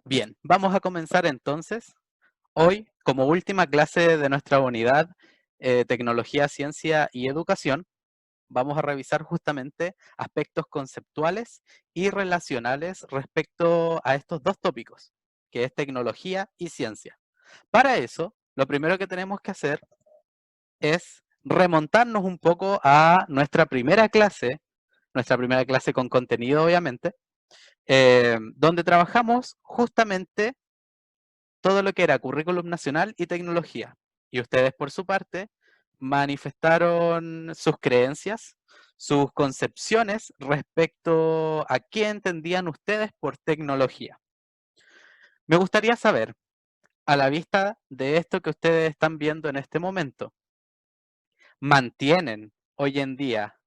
Bien, vamos a comenzar entonces. Hoy, como última clase de nuestra unidad Tecnología, Ciencia y Educación, vamos a revisar justamente aspectos conceptuales y relacionales respecto a estos dos tópicos, que es tecnología y ciencia. Para eso, lo primero que tenemos que hacer es remontarnos un poco a nuestra primera clase con contenido obviamente, donde trabajamos justamente todo lo que era currículum nacional y tecnología. Y ustedes, por su parte, manifestaron sus creencias, sus concepciones respecto a qué entendían ustedes por tecnología. Me gustaría saber, a la vista de esto que ustedes están viendo en este momento, ¿mantienen hoy en día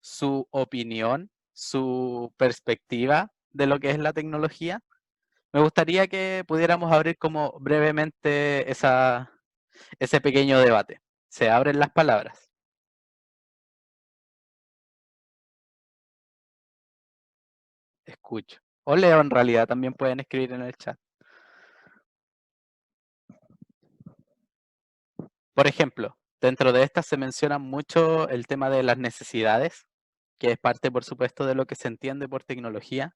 su opinión, su perspectiva de lo que es la tecnología? Me gustaría que pudiéramos abrir como brevemente ese pequeño debate. Se abren las palabras. Escucho. O leo en realidad, también pueden escribir en el chat. Por ejemplo, dentro de estas se menciona mucho el tema de las necesidades, que es parte, por supuesto, de lo que se entiende por tecnología.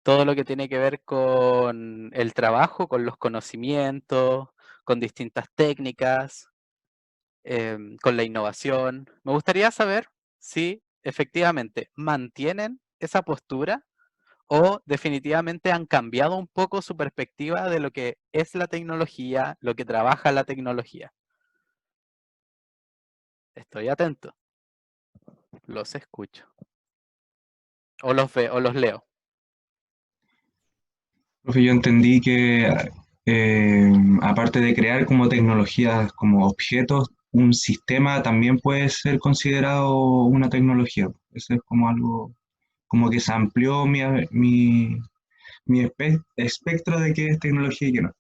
Todo lo que tiene que ver con el trabajo, con los conocimientos, con distintas técnicas, con la innovación. Me gustaría saber si efectivamente mantienen esa postura o definitivamente han cambiado un poco su perspectiva de lo que es la tecnología, lo que trabaja la tecnología. Estoy atento, los escucho. O los veo, o los leo. Profe, yo entendí que aparte de crear como tecnologías, como objetos, un sistema también puede ser considerado una tecnología. Eso es como algo, como que se amplió mi espectro de qué es tecnología y qué no.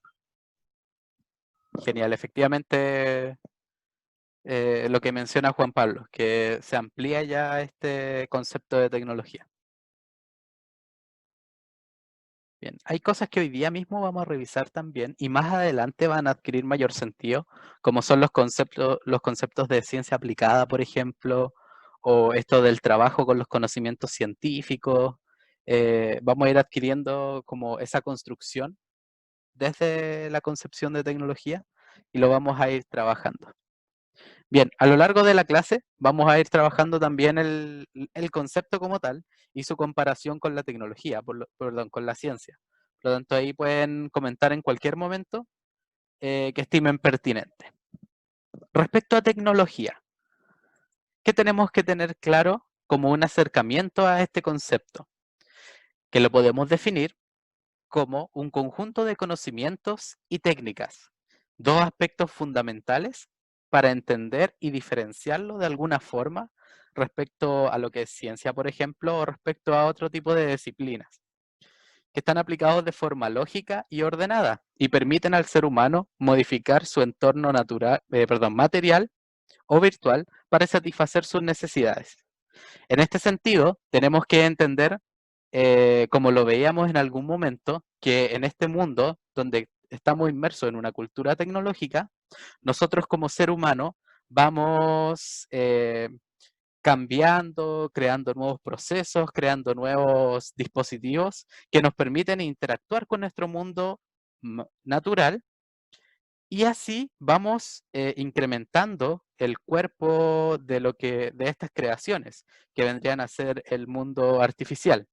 Genial, efectivamente lo que menciona Juan Pablo, que se amplía ya este concepto de tecnología. Bien, hay cosas que hoy día mismo vamos a revisar también y más adelante van a adquirir mayor sentido, como son los conceptos de ciencia aplicada, por ejemplo, o esto del trabajo con los conocimientos científicos. Vamos a ir adquiriendo como esa construcción desde la concepción de tecnología y lo vamos a ir trabajando. Bien, a lo largo de la clase vamos a ir trabajando también el concepto como tal y su comparación con la tecnología, perdón, con la ciencia. Por lo tanto, ahí pueden comentar en cualquier momento que estimen pertinente. Respecto a tecnología, ¿qué tenemos que tener claro como un acercamiento a este concepto? Que lo podemos definir como un conjunto de conocimientos y técnicas, dos aspectos fundamentales para entender y diferenciarlo de alguna forma respecto a lo que es ciencia, por ejemplo, o respecto a otro tipo de disciplinas, que están aplicados de forma lógica y ordenada y permiten al ser humano modificar su entorno natural, material o virtual para satisfacer sus necesidades. En este sentido, tenemos que entender, como lo veíamos en algún momento, que en este mundo donde estamos inmersos en una cultura tecnológica, nosotros como ser humano vamos cambiando, creando nuevos procesos, creando nuevos dispositivos que nos permiten interactuar con nuestro mundo natural y así vamos incrementando el cuerpo de estas creaciones, que vendrían a ser el mundo artificial.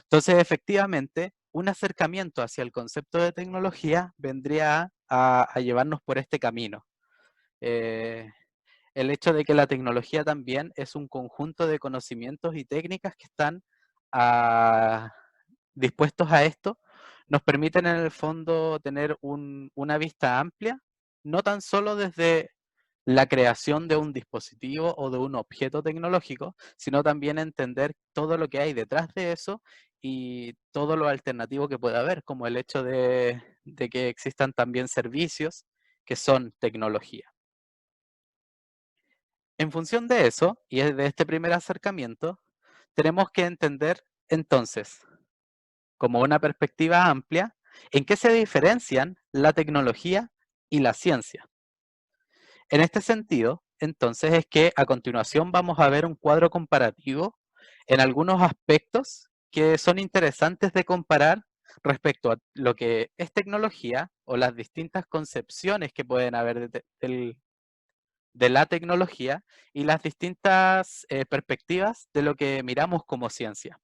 Entonces, efectivamente, un acercamiento hacia el concepto de tecnología vendría a llevarnos por este camino. Eh, el hecho de que la tecnología también es un conjunto de conocimientos y técnicas que están ah, dispuestos a esto, nos permiten en el fondo tener una vista amplia, no tan solo desde la creación de un dispositivo o de un objeto tecnológico, sino también entender todo lo que hay detrás de eso y todo lo alternativo que puede haber, como el hecho de que existan también servicios que son tecnología. En función de eso, y de este primer acercamiento, tenemos que entender entonces como una perspectiva amplia, ¿en qué se diferencian la tecnología y la ciencia? En este sentido, entonces, es que a continuación vamos a ver un cuadro comparativo en algunos aspectos que son interesantes de comparar respecto a lo que es tecnología o las distintas concepciones que pueden haber de la tecnología y las distintas perspectivas de lo que miramos como ciencia.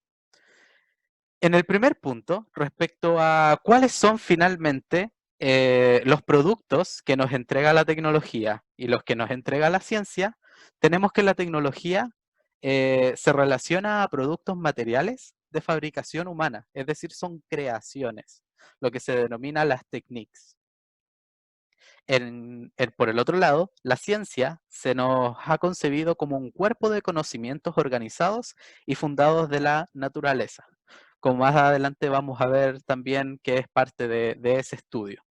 En el primer punto, respecto a cuáles son finalmente los productos que nos entrega la tecnología y los que nos entrega la ciencia, tenemos que la tecnología se relaciona a productos materiales de fabricación humana, es decir, son creaciones, lo que se denomina las techniques. Por el otro lado, la ciencia se nos ha concebido como un cuerpo de conocimientos organizados y fundados de la naturaleza, como más adelante vamos a ver también que es parte de ese estudio.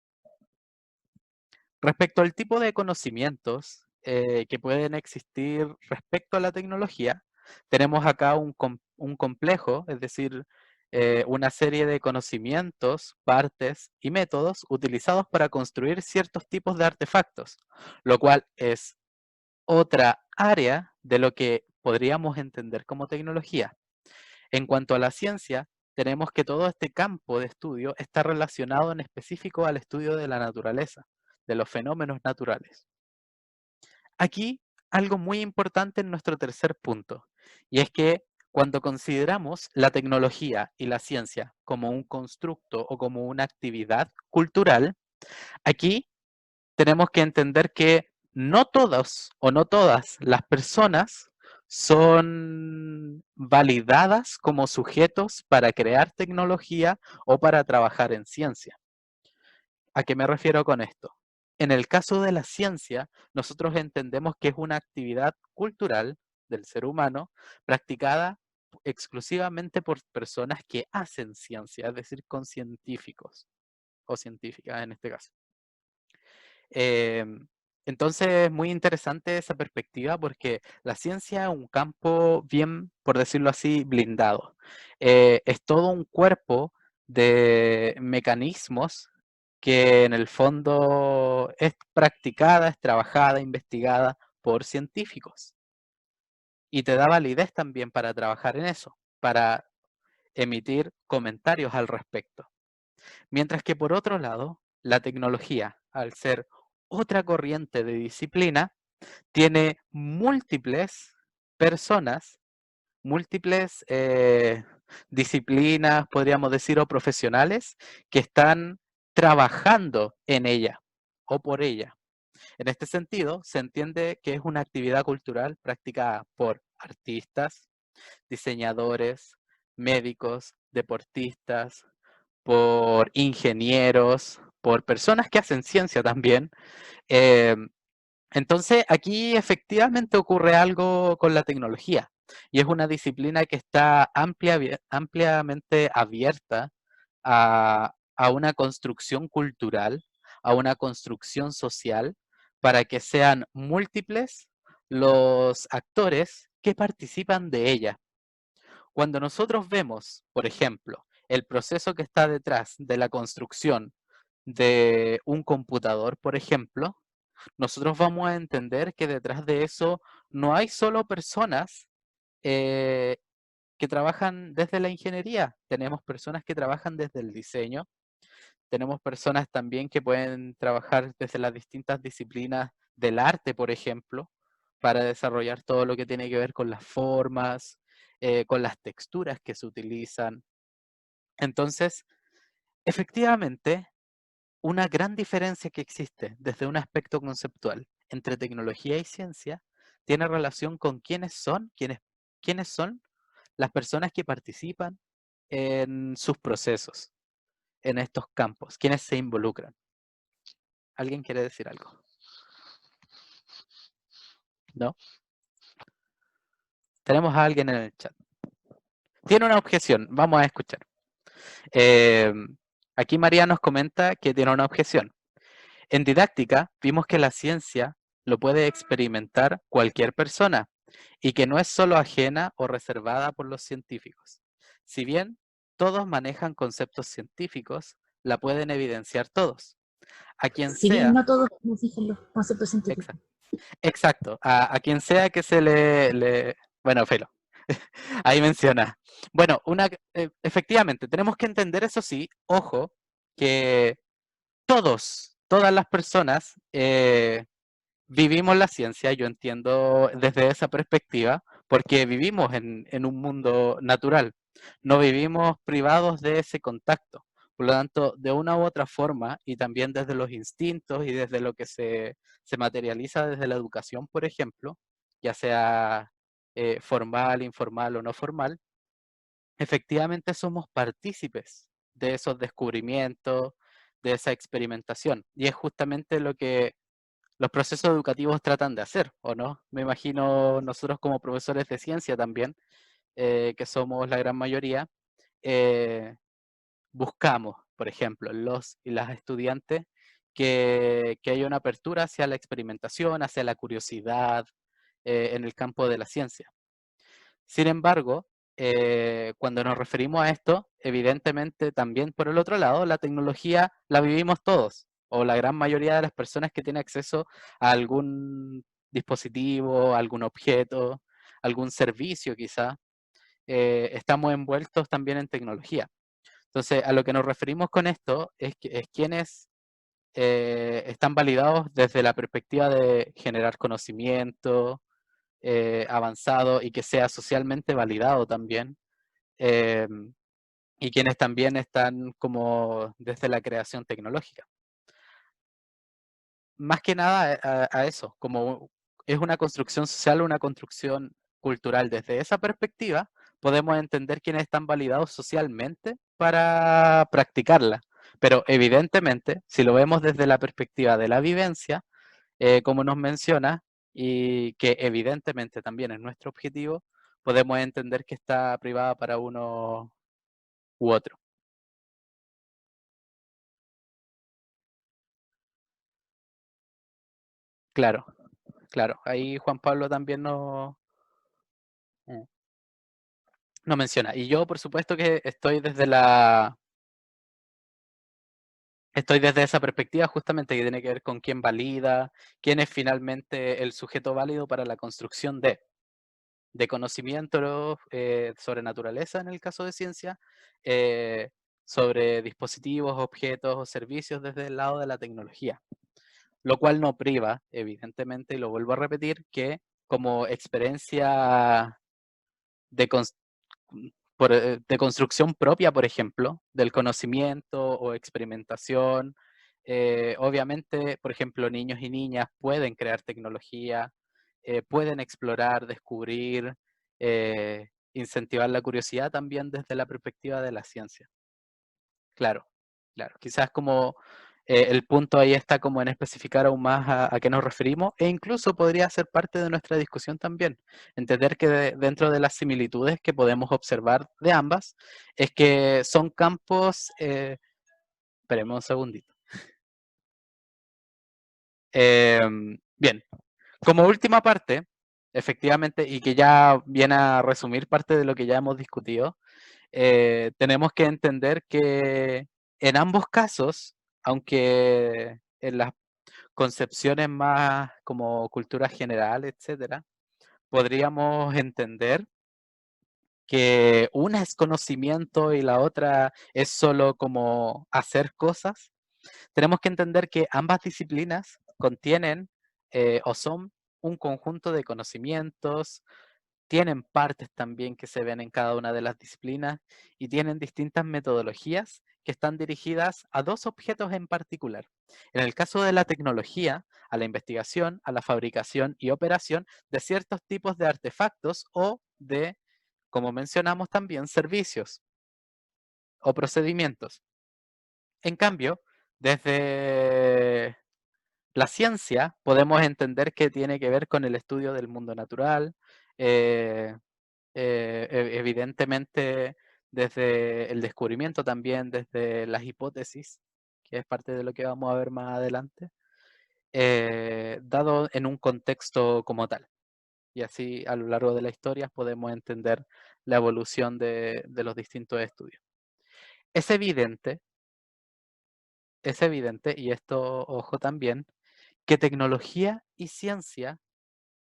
Respecto al tipo de conocimientos que pueden existir respecto a la tecnología, tenemos acá un complejo, es decir, una serie de conocimientos, partes y métodos utilizados para construir ciertos tipos de artefactos, lo cual es otra área de lo que podríamos entender como tecnología. En cuanto a la ciencia, tenemos que todo este campo de estudio está relacionado en específico al estudio de la naturaleza, de los fenómenos naturales. Aquí, algo muy importante en nuestro tercer punto, y es que cuando consideramos la tecnología y la ciencia como un constructo o como una actividad cultural, aquí tenemos que entender que no todos o no todas las personas son validadas como sujetos para crear tecnología o para trabajar en ciencia. ¿A qué me refiero con esto? En el caso de la ciencia, nosotros entendemos que es una actividad cultural del ser humano practicada exclusivamente por personas que hacen ciencia, es decir, con científicos o científicas en este caso. Entonces es muy interesante esa perspectiva porque la ciencia es un campo bien, por decirlo así, blindado. Es todo un cuerpo de mecanismos que en el fondo es practicada, es trabajada, investigada por científicos. Y te da validez también para trabajar en eso, para emitir comentarios al respecto. Mientras que por otro lado, la tecnología, al ser otra corriente de disciplina, tiene múltiples personas, múltiples disciplinas, podríamos decir, o profesionales que están trabajando en ella o por ella. En este sentido, se entiende que es una actividad cultural practicada por artistas, diseñadores, médicos, deportistas, por ingenieros, por personas que hacen ciencia también. Eh, entonces, aquí efectivamente ocurre algo con la tecnología y es una disciplina que está ampliamente abierta a una construcción cultural, a una construcción social, para que sean múltiples los actores que participan de ella. Cuando nosotros vemos, por ejemplo, el proceso que está detrás de la construcción de un computador, por ejemplo, nosotros vamos a entender que detrás de eso no hay solo personas eh, que trabajan desde la ingeniería, tenemos personas que trabajan desde el diseño, tenemos personas también que pueden trabajar desde las distintas disciplinas del arte, por ejemplo, para desarrollar todo lo que tiene que ver con las formas, con las texturas que se utilizan. Entonces, efectivamente, una gran diferencia que existe desde un aspecto conceptual entre tecnología y ciencia tiene relación con quiénes son las personas que participan en sus procesos, en estos campos, quiénes se involucran. ¿Alguien quiere decir algo? ¿No? Tenemos a alguien en el chat. Tiene una objeción, vamos a escuchar. Eh, Aquí María nos comenta que tiene una objeción. En didáctica vimos que la ciencia lo puede experimentar cualquier persona y que no es solo ajena o reservada por los científicos. Si bien todos manejan conceptos científicos, la pueden evidenciar todos. A quien Si bien sea, no todos nos dicen los conceptos científicos. exacto, a quien sea que se bueno, Felo, ahí menciona. Bueno, efectivamente, tenemos que entender, eso sí, ojo, que todas las personas vivimos la ciencia, yo entiendo desde esa perspectiva, porque vivimos en un mundo natural, no vivimos privados de ese contacto. Por lo tanto, de una u otra forma, y también desde los instintos y desde lo que se materializa desde la educación, por ejemplo, ya sea formal, informal o no formal, efectivamente somos partícipes de esos descubrimientos, de esa experimentación. Y es justamente lo que los procesos educativos tratan de hacer, ¿o no? Me imagino nosotros como profesores de ciencia también, que somos la gran mayoría, eh, buscamos, por ejemplo, los y las estudiantes, que haya una apertura hacia la experimentación, hacia la curiosidad en el campo de la ciencia. Sin embargo, cuando nos referimos a esto, evidentemente también por el otro lado, la tecnología la vivimos todos, o la gran mayoría de las personas que tienen acceso a algún dispositivo, algún objeto, algún servicio quizá, estamos envueltos también en tecnología. Entonces, a lo que nos referimos con esto es quienes están validados desde la perspectiva de generar conocimiento, avanzado y que sea socialmente validado también, eh, y quienes también están como desde la creación tecnológica. Más que nada a eso, como es una construcción social, una construcción cultural. Desde esa perspectiva, podemos entender quiénes están validados socialmente para practicarla. Pero evidentemente, si lo vemos desde la perspectiva de la vivencia, como nos menciona, y que evidentemente también es nuestro objetivo, podemos entender que está privada para uno u otro. Claro, claro. Ahí Juan Pablo también nos menciona. Y yo, por supuesto, que estoy desde esa perspectiva justamente que tiene que ver con quién valida, quién es finalmente el sujeto válido para la construcción de conocimiento sobre naturaleza en el caso de ciencia, eh, sobre dispositivos, objetos o servicios desde el lado de la tecnología. Lo cual no priva, evidentemente, y lo vuelvo a repetir, que como experiencia de, de construcción propia, por ejemplo, del conocimiento o experimentación, obviamente, por ejemplo, niños y niñas pueden crear tecnología, pueden explorar, descubrir, incentivar la curiosidad también desde la perspectiva de la ciencia. Claro, claro. Quizás como el punto ahí está como en especificar aún más a qué nos referimos, e incluso podría ser parte de nuestra discusión también. Entender que dentro de las similitudes que podemos observar de ambas, es que son campos, esperemos un segundito. Bien, como última parte, efectivamente, y que ya viene a resumir parte de lo que ya hemos discutido, tenemos que entender que en ambos casos, aunque en las concepciones más como cultura general, etcétera, podríamos entender que una es conocimiento y la otra es solo como hacer cosas. Tenemos que entender que ambas disciplinas contienen o son un conjunto de conocimientos, tienen partes también que se ven en cada una de las disciplinas y tienen distintas metodologías que están dirigidas a dos objetos en particular. En el caso de la tecnología, a la investigación, a la fabricación y operación de ciertos tipos de artefactos o de, como mencionamos también, servicios o procedimientos. En cambio, desde la ciencia podemos entender que tiene que ver con el estudio del mundo natural, eh, evidentemente desde el descubrimiento también, desde las hipótesis, que es parte de lo que vamos a ver más adelante, dado en un contexto como tal. Y así a lo largo de la historia podemos entender la evolución de los distintos estudios. Es evidente, y esto, ojo también, que tecnología y ciencia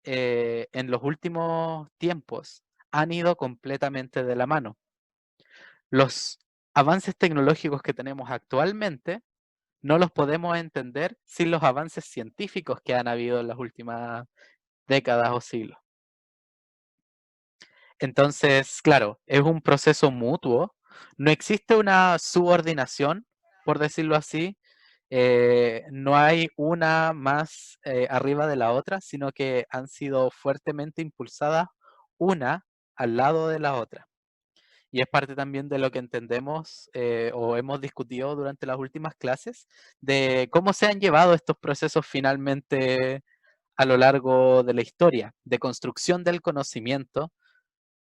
en los últimos tiempos han ido completamente de la mano. Los avances tecnológicos que tenemos actualmente no los podemos entender sin los avances científicos que han habido en las últimas décadas o siglos. Entonces, claro, es un proceso mutuo. No existe una subordinación, por decirlo así. No hay una más arriba de la otra, sino que han sido fuertemente impulsadas una al lado de la otra. Y es parte también de lo que entendemos o hemos discutido durante las últimas clases, de cómo se han llevado estos procesos finalmente a lo largo de la historia, de construcción del conocimiento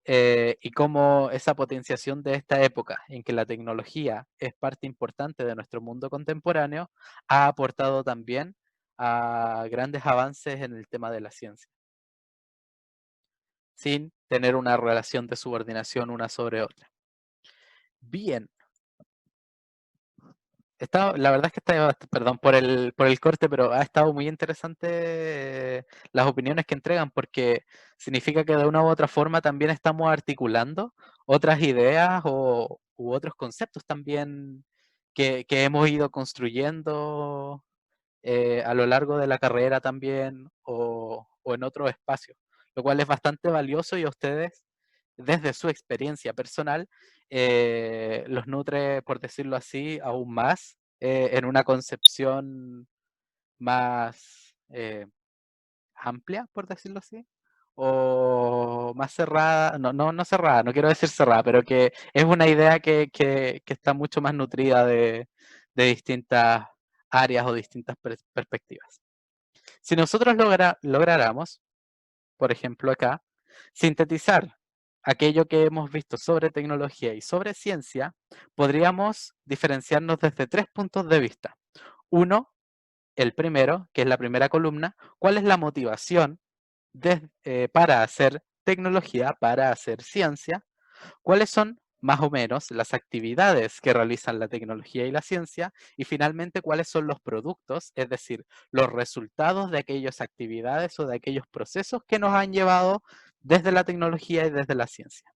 y cómo esa potenciación de esta época en que la tecnología es parte importante de nuestro mundo contemporáneo ha aportado también a grandes avances en el tema de la ciencia, sin tener una relación de subordinación una sobre otra. Bien. La verdad es que perdón por el corte, pero ha estado muy interesante las opiniones que entregan, porque significa que de una u otra forma también estamos articulando otras ideas u otros conceptos también que hemos ido construyendo a lo largo de la carrera también o en otros espacios, lo cual es bastante valioso y a ustedes, desde su experiencia personal, los nutre, por decirlo así, aún más en una concepción más amplia, por decirlo así, o más cerrada, no cerrada, no quiero decir cerrada, pero que es una idea que está mucho más nutrida de distintas áreas o distintas perspectivas. Si nosotros lográramos, por ejemplo acá, sintetizar aquello que hemos visto sobre tecnología y sobre ciencia, podríamos diferenciarnos desde 3 puntos de vista. Uno, el primero, que es la primera columna, ¿cuál es la motivación para hacer tecnología, para hacer ciencia? ¿Cuáles son más o menos las actividades que realizan la tecnología y la ciencia? Y finalmente, ¿cuáles son los productos, es decir, los resultados de aquellas actividades o de aquellos procesos que nos han llevado desde la tecnología y desde la ciencia?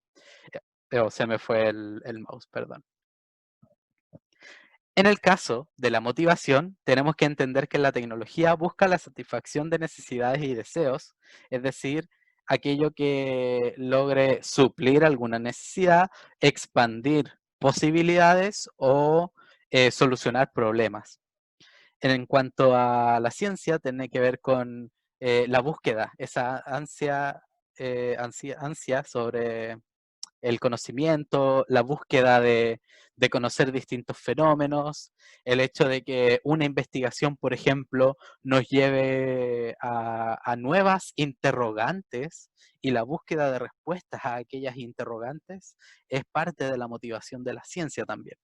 Se me fue el mouse, perdón. En el caso de la motivación, tenemos que entender que la tecnología busca la satisfacción de necesidades y deseos, es decir, aquello que logre suplir alguna necesidad, expandir posibilidades o solucionar problemas. En cuanto a la ciencia, tiene que ver con la búsqueda, esa ansia sobre el conocimiento, la búsqueda de conocer distintos fenómenos, el hecho de que una investigación, por ejemplo, nos lleve a nuevas interrogantes y la búsqueda de respuestas a aquellas interrogantes es parte de la motivación de la ciencia también.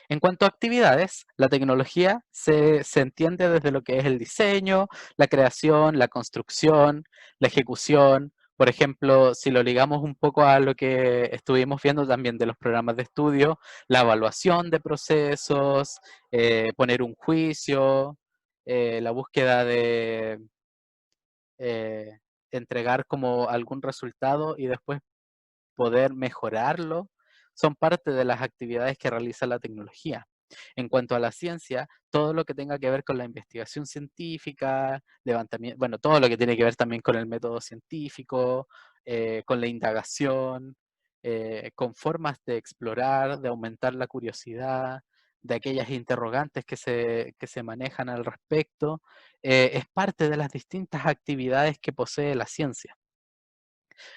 En cuanto a actividades, la tecnología se entiende desde lo que es el diseño, la creación, la construcción, la ejecución. Por ejemplo, si lo ligamos un poco a lo que estuvimos viendo también de los programas de estudio, la evaluación de procesos, poner un juicio, la búsqueda de eh, entregar como algún resultado y después poder mejorarlo, son parte de las actividades que realiza la tecnología. En cuanto a la ciencia, todo lo que tenga que ver con la investigación científica, levantamiento, bueno, todo lo que tiene que ver también con el método científico, con la indagación, con formas de explorar, de aumentar la curiosidad, de aquellas interrogantes que se manejan al respecto, es parte de las distintas actividades que posee la ciencia.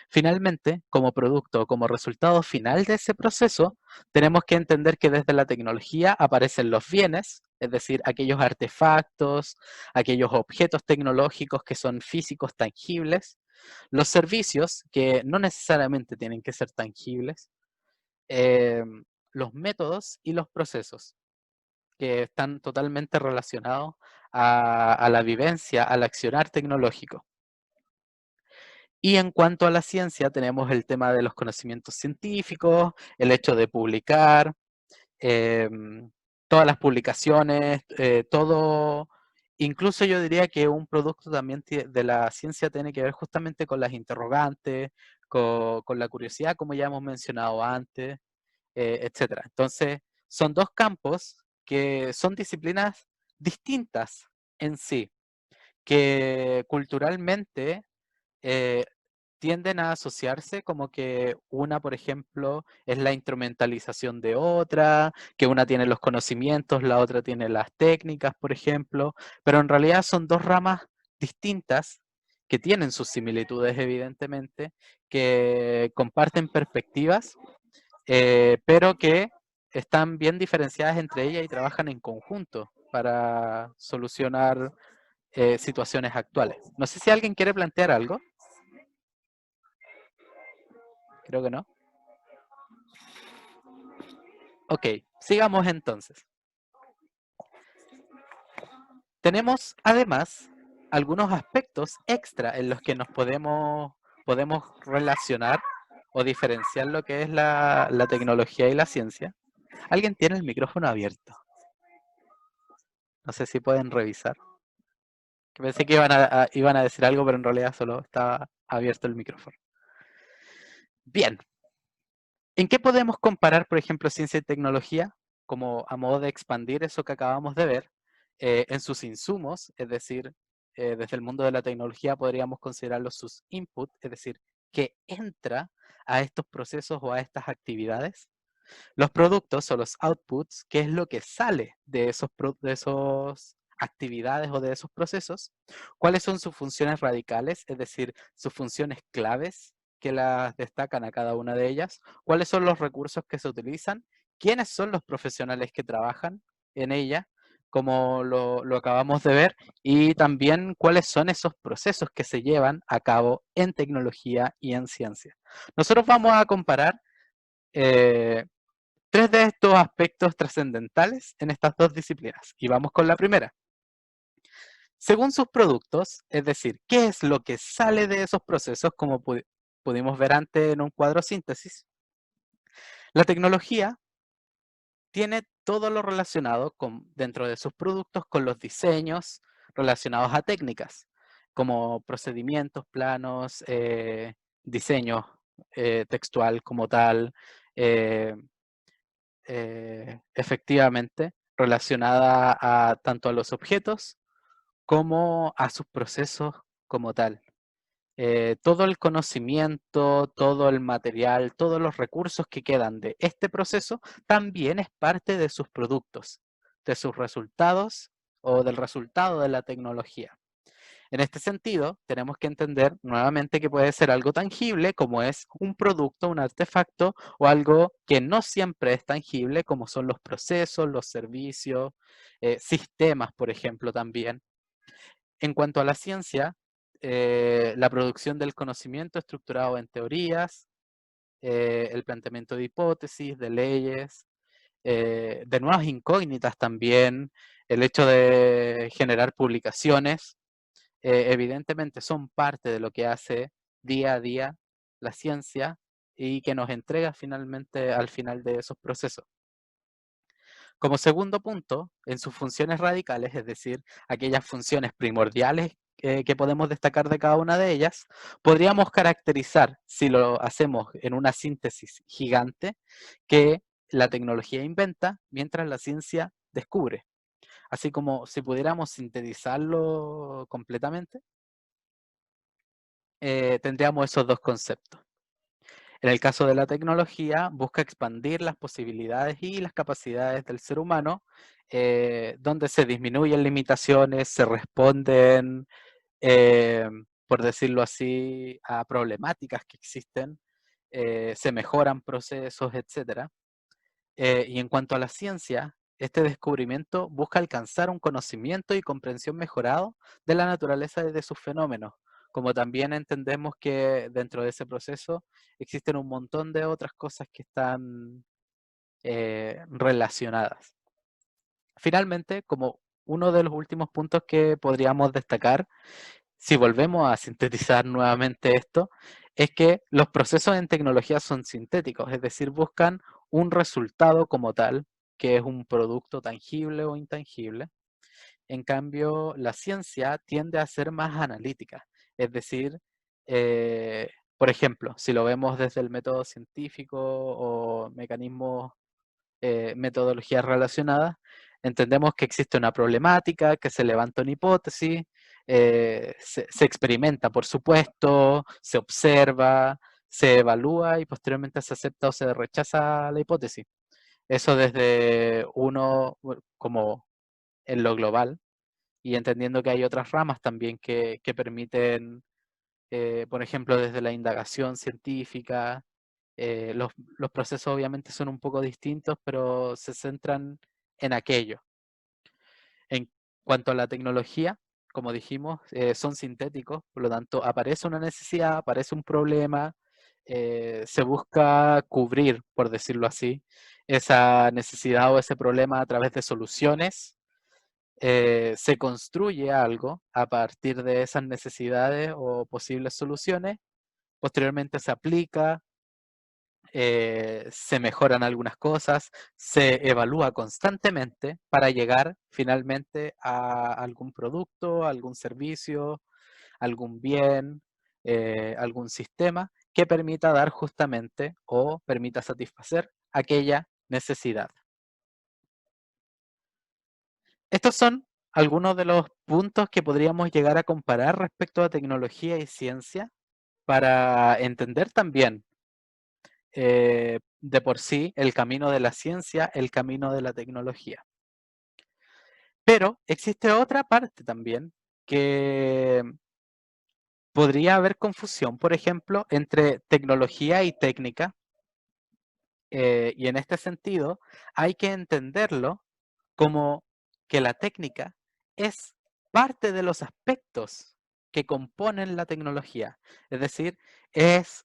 Finalmente, como producto o como resultado final de ese proceso, tenemos que entender que desde la tecnología aparecen los bienes, es decir, aquellos artefactos, aquellos objetos tecnológicos que son físicos tangibles, los servicios, que no necesariamente tienen que ser tangibles, los métodos y los procesos, que están totalmente relacionados a la vivencia, al accionar tecnológico. Y en cuanto a la ciencia, tenemos el tema de los conocimientos científicos, el hecho de publicar, todas las publicaciones, todo, incluso yo diría que un producto también de la ciencia tiene que ver justamente con las interrogantes, con la curiosidad, como ya hemos mencionado antes, etcétera. Entonces, son dos campos que son disciplinas distintas en sí, que culturalmente tienden a asociarse como que una, por ejemplo, es la instrumentalización de otra, que una tiene los conocimientos, la otra tiene las técnicas, por ejemplo, pero en realidad son dos ramas distintas que tienen sus similitudes, evidentemente, que comparten perspectivas, pero que están bien diferenciadas entre ellas y trabajan en conjunto para solucionar situaciones actuales. No sé si alguien quiere plantear algo. Creo que no. Ok, sigamos entonces. Tenemos además algunos aspectos extra en los que nos podemos relacionar o diferenciar lo que es la tecnología y la ciencia. ¿Alguien tiene el micrófono abierto? No sé si pueden revisar. Que pensé que iban a decir algo, pero en realidad solo estaba abierto el micrófono. Bien. ¿En qué podemos comparar, por ejemplo, ciencia y tecnología? Como a modo de expandir eso que acabamos de ver, en sus insumos, es decir, desde el mundo de la tecnología podríamos considerarlos sus inputs, es decir, que entra a estos procesos o a estas actividades. Los productos o los outputs, que es lo que sale de esos actividades o de esos procesos. ¿Cuáles son sus funciones radicales, es decir, sus funciones claves que las destacan a cada una de ellas? ¿Cuáles son los recursos que se utilizan? ¿Quiénes son los profesionales que trabajan en ella? Como lo acabamos de ver, y también cuáles son esos procesos que se llevan a cabo en tecnología y en ciencia. Nosotros vamos a comparar tres de estos aspectos trascendentales en estas dos disciplinas. Y vamos con la primera. Según sus productos, es decir, ¿qué es lo que sale de esos procesos? Como pudimos ver antes en un cuadro síntesis. La tecnología tiene todo lo relacionado dentro de sus productos con los diseños relacionados a técnicas, como procedimientos, planos, diseño textual como tal, efectivamente relacionada a tanto a los objetos como a sus procesos como tal. Todo el conocimiento, todo el material, todos los recursos que quedan de este proceso también es parte de sus productos, de sus resultados o del resultado de la tecnología. En este sentido, tenemos que entender nuevamente que puede ser algo tangible, como es un producto, un artefacto, o algo que no siempre es tangible, como son los procesos, los servicios, sistemas, por ejemplo, también. En cuanto a la ciencia, la producción del conocimiento estructurado en teorías, el planteamiento de hipótesis, de leyes, de nuevas incógnitas también, el hecho de generar publicaciones, evidentemente son parte de lo que hace día a día la ciencia y que nos entrega finalmente al final de esos procesos. Como segundo punto, en sus funciones radicales, es decir, aquellas funciones primordiales que podemos destacar de cada una de ellas, podríamos caracterizar, si lo hacemos en una síntesis gigante, que la tecnología inventa mientras la ciencia descubre. Así como si pudiéramos sintetizarlo completamente, tendríamos esos dos conceptos. En el caso de la tecnología, busca expandir las posibilidades y las capacidades del ser humano, donde se disminuyen limitaciones, se responden, por decirlo así, a problemáticas que existen, se mejoran procesos, etc. Y en cuanto a la ciencia, este descubrimiento busca alcanzar un conocimiento y comprensión mejorado de la naturaleza de sus fenómenos, como también entendemos que dentro de ese proceso existen un montón de otras cosas que están relacionadas. Finalmente, como uno de los últimos puntos que podríamos destacar, si volvemos a sintetizar nuevamente esto, es que los procesos en tecnología son sintéticos, es decir, buscan un resultado como tal que es un producto tangible o intangible. En cambio, la ciencia tiende a ser más analítica, es decir, por ejemplo, si lo vemos desde el método científico o mecanismos, metodologías relacionadas, entendemos que existe una problemática, que se levanta una hipótesis, se experimenta, por supuesto, se observa, se evalúa y posteriormente se acepta o se rechaza la hipótesis. Eso desde uno como en lo global y entendiendo que hay otras ramas también que permiten, por ejemplo, desde la indagación científica, los procesos obviamente son un poco distintos, pero se centran en aquello. En cuanto a la tecnología, como dijimos, son sintéticos, por lo tanto, aparece una necesidad, aparece un problema, se busca cubrir, por decirlo así, esa necesidad o ese problema a través de soluciones. Se construye algo a partir de esas necesidades o posibles soluciones, posteriormente se aplica, se mejoran algunas cosas, se evalúa constantemente para llegar finalmente a algún producto, algún servicio, algún bien, algún sistema que permita dar justamente o permita satisfacer aquella necesidad. Estos son algunos de los puntos que podríamos llegar a comparar respecto a tecnología y ciencia para entender también de por sí el camino de la ciencia, el camino de la tecnología. Pero existe otra parte también que podría haber confusión, por ejemplo, entre tecnología y técnica. Y en este sentido, hay que entenderlo como que la técnica es parte de los aspectos que componen la tecnología. Es decir, es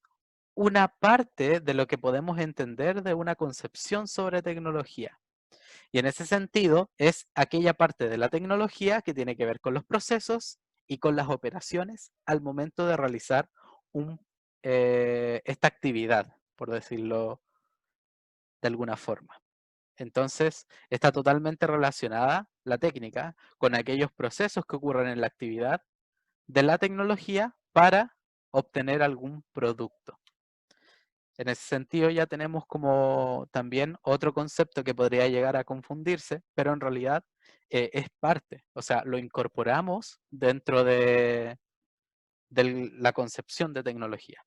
una parte de lo que podemos entender de una concepción sobre tecnología. Y en ese sentido, es aquella parte de la tecnología que tiene que ver con los procesos y con las operaciones al momento de realizar esta actividad, por decirlo de alguna forma. Entonces, está totalmente relacionada la técnica con aquellos procesos que ocurren en la actividad de la tecnología para obtener algún producto. En ese sentido ya tenemos como también otro concepto que podría llegar a confundirse, pero en realidad es parte, o sea, lo incorporamos dentro de la concepción de tecnología.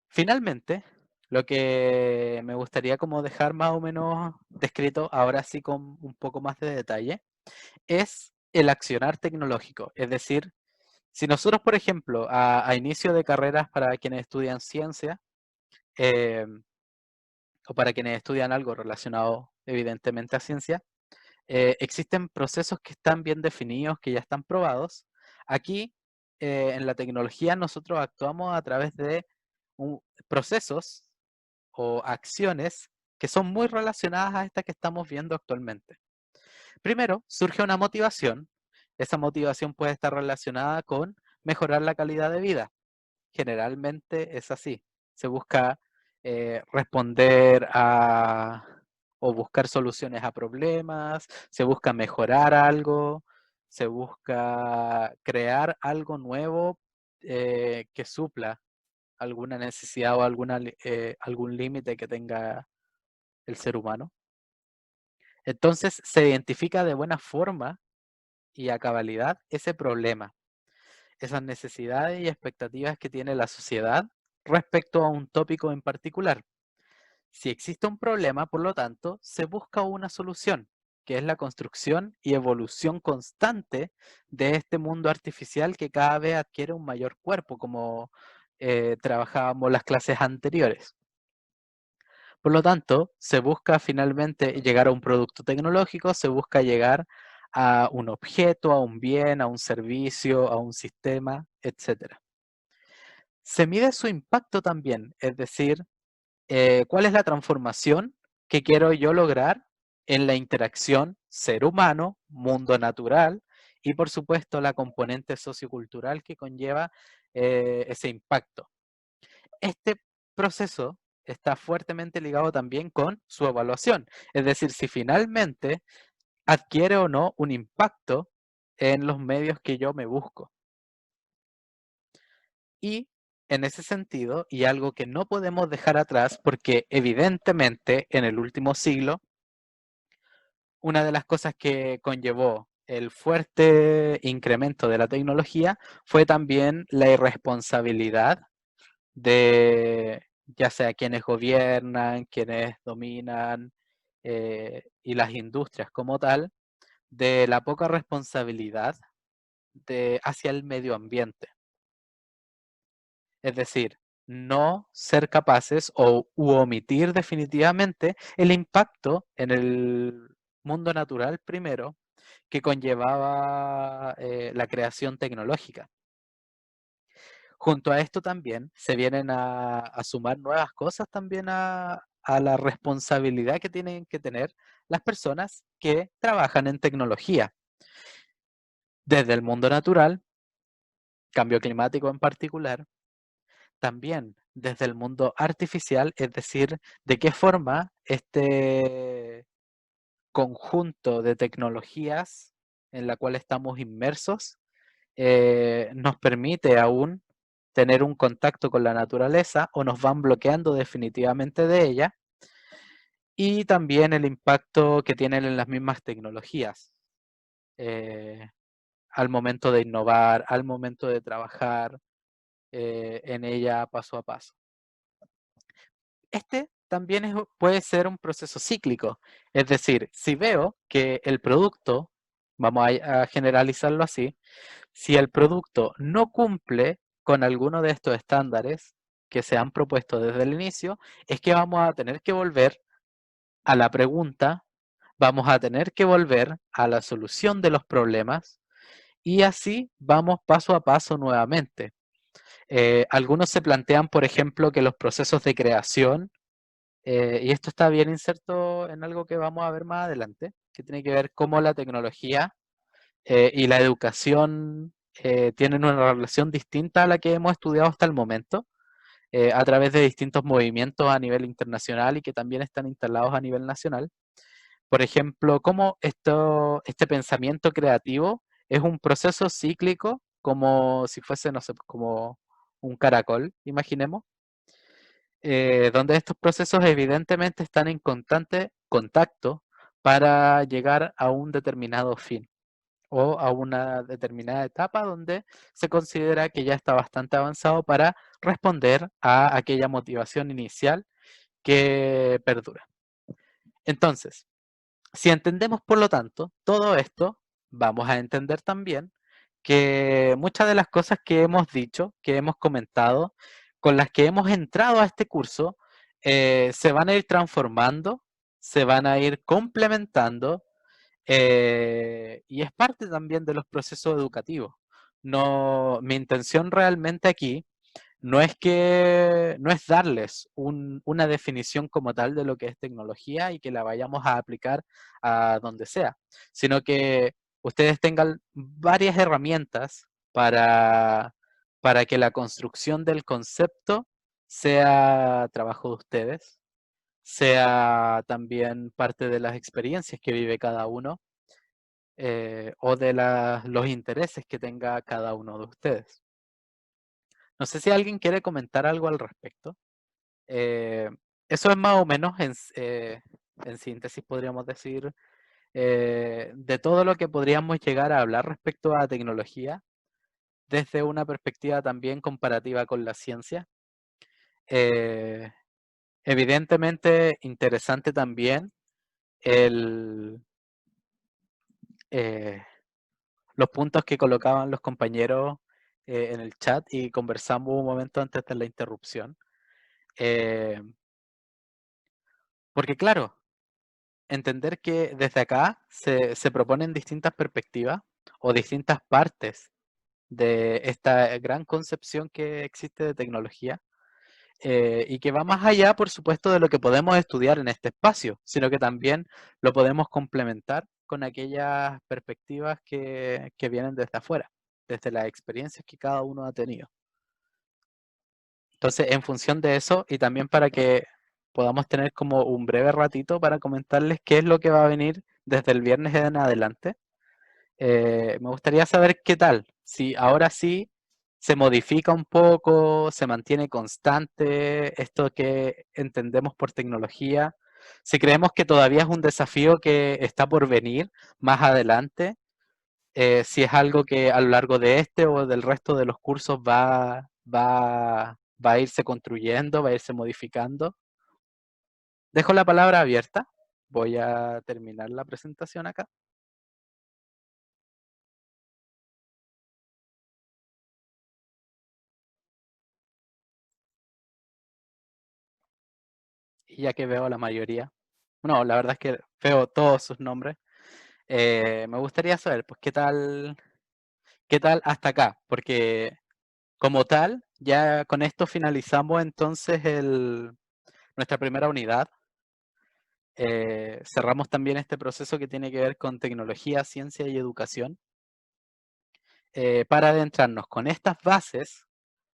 Finalmente, lo que me gustaría como dejar más o menos descrito, ahora sí con un poco más de detalle, es el accionar tecnológico. Es decir, si nosotros, por ejemplo, a inicio de carreras para quienes estudian ciencia, o para quienes estudian algo relacionado evidentemente a ciencia, existen procesos que están bien definidos, que ya están probados. Aquí, en la tecnología, nosotros actuamos a través de procesos o acciones que son muy relacionadas a estas que estamos viendo actualmente. Primero, surge una motivación. Esa motivación puede estar relacionada con mejorar la calidad de vida. Generalmente es así. Se busca responder a o buscar soluciones a problemas, se busca mejorar algo, se busca crear algo nuevo que supla alguna necesidad o algún límite que tenga el ser humano. Entonces se identifica de buena forma y a cabalidad ese problema, esas necesidades y expectativas que tiene la sociedad respecto a un tópico en particular. Si existe un problema, por lo tanto, se busca una solución, que es la construcción y evolución constante de este mundo artificial que cada vez adquiere un mayor cuerpo, como trabajábamos las clases anteriores. Por lo tanto, se busca finalmente llegar a un producto tecnológico, se busca llegar a un objeto, a un bien, a un servicio, a un sistema, etc. Se mide su impacto también, es decir, cuál es la transformación que quiero yo lograr en la interacción ser humano, mundo natural y por supuesto la componente sociocultural que conlleva ese impacto. Este proceso está fuertemente ligado también con su evaluación. Es decir, si finalmente adquiere o no un impacto en los medios que yo me busco. Y en ese sentido, y algo que no podemos dejar atrás, porque evidentemente en el último siglo, una de las cosas que conllevó el fuerte incremento de la tecnología fue también la irresponsabilidad de ya sea quienes gobiernan, quienes dominan y las industrias como tal, de la poca responsabilidad hacia el medio ambiente. Es decir, no ser capaces u omitir definitivamente el impacto en el mundo natural primero que conllevaba la creación tecnológica. Junto a esto también se vienen a sumar nuevas cosas también a la responsabilidad que tienen que tener las personas que trabajan en tecnología. Desde el mundo natural, cambio climático en particular, también desde el mundo artificial, es decir, de qué forma este conjunto de tecnologías en la cual estamos inmersos nos permite aún tener un contacto con la naturaleza o nos van bloqueando definitivamente de ella, y también el impacto que tienen en las mismas tecnologías al momento de innovar, al momento de trabajar en ella paso a paso. Este también puede ser un proceso cíclico, es decir, si veo que el producto, vamos a generalizarlo así, si el producto no cumple con alguno de estos estándares que se han propuesto desde el inicio, es que vamos a tener que volver a la pregunta, vamos a tener que volver a la solución de los problemas y así vamos paso a paso nuevamente. Algunos se plantean, por ejemplo, que los procesos de creación, y esto está bien inserto en algo que vamos a ver más adelante, que tiene que ver cómo la tecnología y la educación tienen una relación distinta a la que hemos estudiado hasta el momento, a través de distintos movimientos a nivel internacional y que también están instalados a nivel nacional. Por ejemplo, cómo este pensamiento creativo es un proceso cíclico, como si fuese, no sé, como un caracol, imaginemos, donde estos procesos evidentemente están en constante contacto para llegar a un determinado fin o a una determinada etapa donde se considera que ya está bastante avanzado para responder a aquella motivación inicial que perdura. Entonces, si entendemos, por lo tanto, todo esto, vamos a entender también que muchas de las cosas que hemos dicho, que hemos comentado, con las que hemos entrado a este curso, se van a ir transformando, se van a ir complementando y es parte también de los procesos educativos. No, mi intención realmente aquí no es darles una definición como tal de lo que es tecnología y que la vayamos a aplicar a donde sea, sino que ustedes tengan varias herramientas para que la construcción del concepto sea trabajo de ustedes, sea también parte de las experiencias que vive cada uno o de los intereses que tenga cada uno de ustedes. No sé si alguien quiere comentar algo al respecto. Eh, Eso es más o menos en síntesis, podríamos decir, de todo lo que podríamos llegar a hablar respecto a tecnología desde una perspectiva también comparativa con la ciencia. Eh, Evidentemente interesante también el, eh, los puntos que colocaban los compañeros en el chat y conversamos un momento antes de la interrupción. Eh, Porque claro, entender que desde acá se proponen distintas perspectivas o distintas partes de esta gran concepción que existe de tecnología y que va más allá, por supuesto, de lo que podemos estudiar en este espacio, sino que también lo podemos complementar con aquellas perspectivas que vienen desde afuera, desde las experiencias que cada uno ha tenido. Entonces, en función de eso, y también para que podamos tener como un breve ratito para comentarles qué es lo que va a venir desde el viernes en adelante. Me gustaría saber qué tal, si ahora sí se modifica un poco, se mantiene constante esto que entendemos por tecnología, si creemos que todavía es un desafío que está por venir más adelante, si es algo que a lo largo de este o del resto de los cursos va a irse construyendo, va a irse modificando. Dejo la palabra abierta. Voy a terminar la presentación acá. Y ya que veo la mayoría, no, la verdad es que veo todos sus nombres, me gustaría saber, pues, qué tal hasta acá, porque como tal, ya con esto finalizamos entonces nuestra primera unidad. Cerramos también este proceso que tiene que ver con tecnología, ciencia y educación. Para adentrarnos con estas bases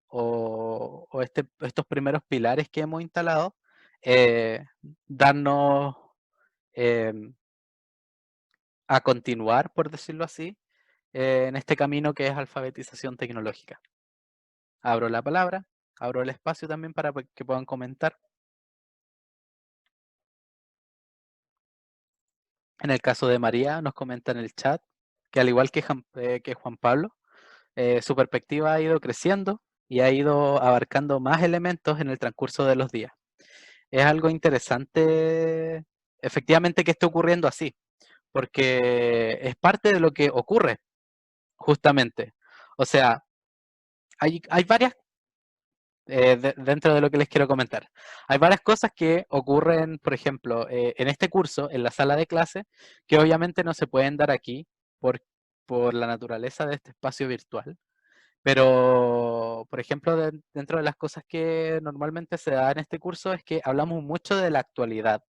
o estos primeros pilares que hemos instalado, darnos a continuar, por decirlo así, en este camino que es alfabetización tecnológica. Abro la palabra, abro el espacio también para que puedan comentar. En el caso de María, nos comenta en el chat que al igual que Juan Pablo, su perspectiva ha ido creciendo y ha ido abarcando más elementos en el transcurso de los días. Es algo interesante, efectivamente, que esté ocurriendo así, porque es parte de lo que ocurre, justamente. O sea, hay varias, dentro de lo que les quiero comentar, hay varias cosas que ocurren, por ejemplo, en este curso, en la sala de clase, que obviamente no se pueden dar aquí por la naturaleza de este espacio virtual. Pero, por ejemplo, dentro de las cosas que normalmente se da en este curso es que hablamos mucho de la actualidad,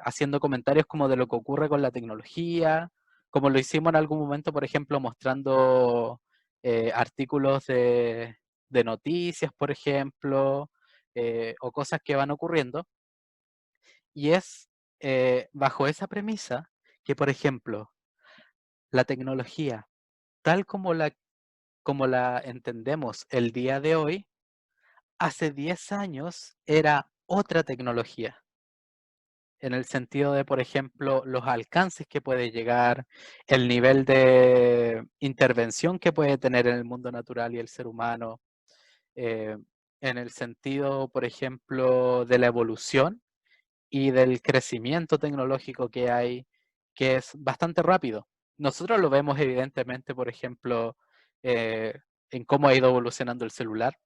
haciendo comentarios como de lo que ocurre con la tecnología, como lo hicimos en algún momento, por ejemplo, mostrando artículos de noticias, por ejemplo, o cosas que van ocurriendo. Y es bajo esa premisa que, por ejemplo, la tecnología, tal como la entendemos el día de hoy, hace 10 años era otra tecnología, en el sentido de, por ejemplo, los alcances que puede llegar, el nivel de intervención que puede tener en el mundo natural y el ser humano, eh, en el sentido, por ejemplo, de la evolución y del crecimiento tecnológico que hay, que es bastante rápido. Nosotros lo vemos evidentemente, por ejemplo, en cómo ha ido evolucionando el celular,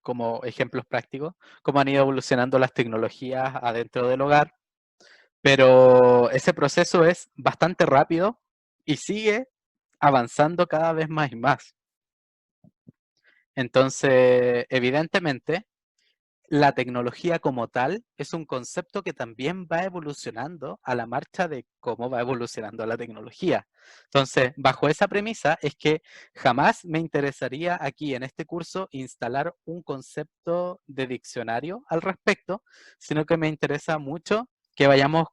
como ejemplos prácticos, cómo han ido evolucionando las tecnologías adentro del hogar, pero ese proceso es bastante rápido y sigue avanzando cada vez más y más. Entonces, evidentemente, la tecnología como tal es un concepto que también va evolucionando a la marcha de cómo va evolucionando la tecnología. Entonces, bajo esa premisa es que jamás me interesaría aquí en este curso instalar un concepto de diccionario al respecto, sino que me interesa mucho que vayamos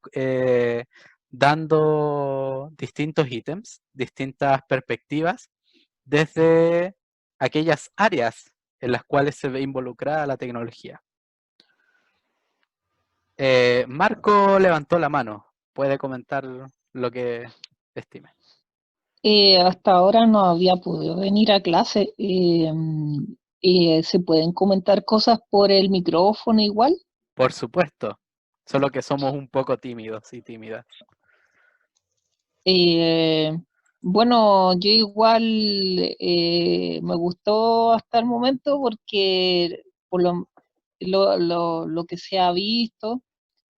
dando distintos ítems, distintas perspectivas desde aquellas áreas en las cuales se ve involucrada la tecnología. Marco levantó la mano. Puede comentar lo que estime. Hasta ahora no había podido venir a clase. ¿Se pueden comentar cosas por el micrófono igual? Por supuesto. Solo que somos un poco tímidos y tímidas. Bueno, yo igual me gustó hasta el momento porque por lo que se ha visto,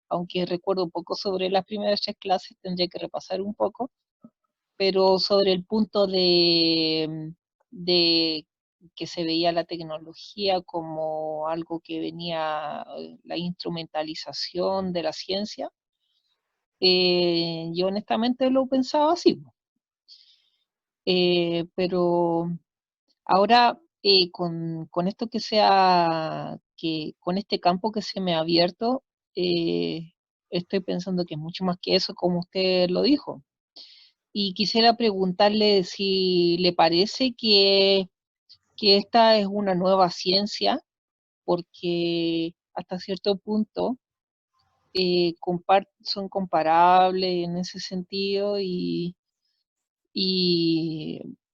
aunque recuerdo un poco sobre las primeras 3 clases, tendría que repasar un poco, pero sobre el punto de que se veía la tecnología como algo que venía, la instrumentalización de la ciencia, yo honestamente lo pensaba así. Pero ahora con esto que se ha que con este campo que se me ha abierto, estoy pensando que es mucho más que eso, como usted lo dijo. Y quisiera preguntarle si le parece que esta es una nueva ciencia, porque hasta cierto punto son comparables en ese sentido y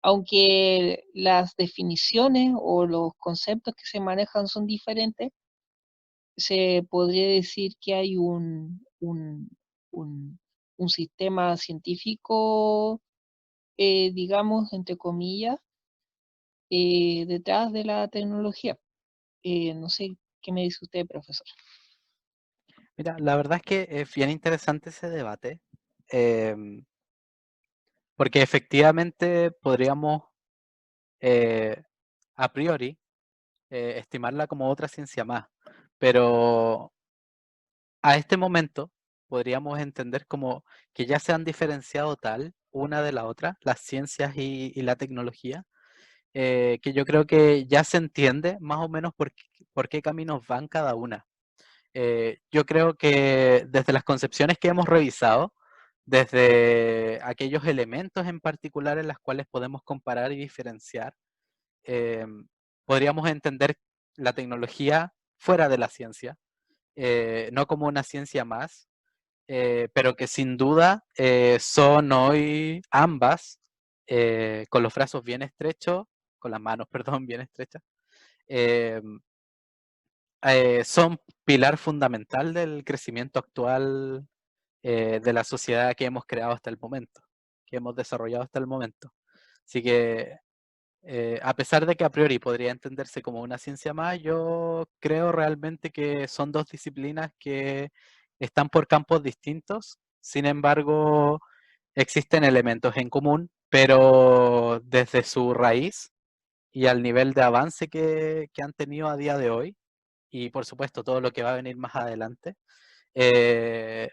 aunque las definiciones o los conceptos que se manejan son diferentes, se podría decir que hay un sistema científico, digamos, entre comillas, detrás de la tecnología. No sé qué me dice usted, profesor. Mira, la verdad es que es bien interesante ese debate, em, porque efectivamente podríamos a priori estimarla como otra ciencia más, pero a este momento podríamos entender como que ya se han diferenciado tal una de la otra, las ciencias y la tecnología, que yo creo que ya se entiende más o menos por qué caminos van cada una. Yo creo que desde las concepciones que hemos revisado, desde aquellos elementos en particular en los cuales podemos comparar y diferenciar, eh, podríamos entender la tecnología fuera de la ciencia, no como una ciencia más, pero que sin duda son hoy ambas, con los brazos bien estrechos, con las manos, perdón, bien estrechas, eh, son pilar fundamental del crecimiento actual de la sociedad que hemos creado hasta el momento, que hemos desarrollado hasta el momento. Así que a pesar de que a priori podría entenderse como una ciencia más, yo creo realmente que son dos disciplinas que están por campos distintos, sin embargo, existen elementos en común, pero desde su raíz y al nivel de avance que han tenido a día de hoy, y por supuesto todo lo que va a venir más adelante, eh,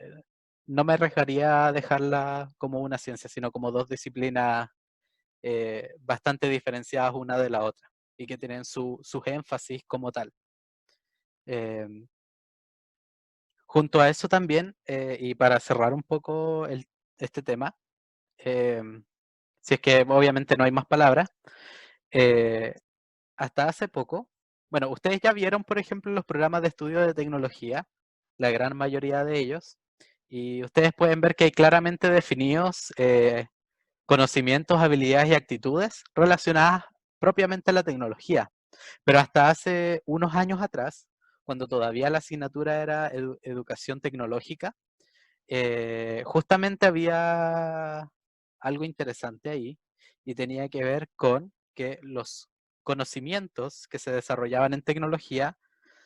no me arriesgaría a dejarla como una ciencia, sino como dos disciplinas bastante diferenciadas una de la otra y que tienen sus énfasis como tal. Junto a eso también, y para cerrar un poco este tema, si es que obviamente no hay más palabras, hasta hace poco, bueno, ustedes ya vieron, por ejemplo, los programas de estudio de tecnología, la gran mayoría de ellos, y ustedes pueden ver que hay claramente definidos conocimientos, habilidades y actitudes relacionadas propiamente a la tecnología. Pero hasta hace unos años atrás, cuando todavía la asignatura era educación tecnológica, justamente había algo interesante ahí y tenía que ver con que los conocimientos que se desarrollaban en tecnología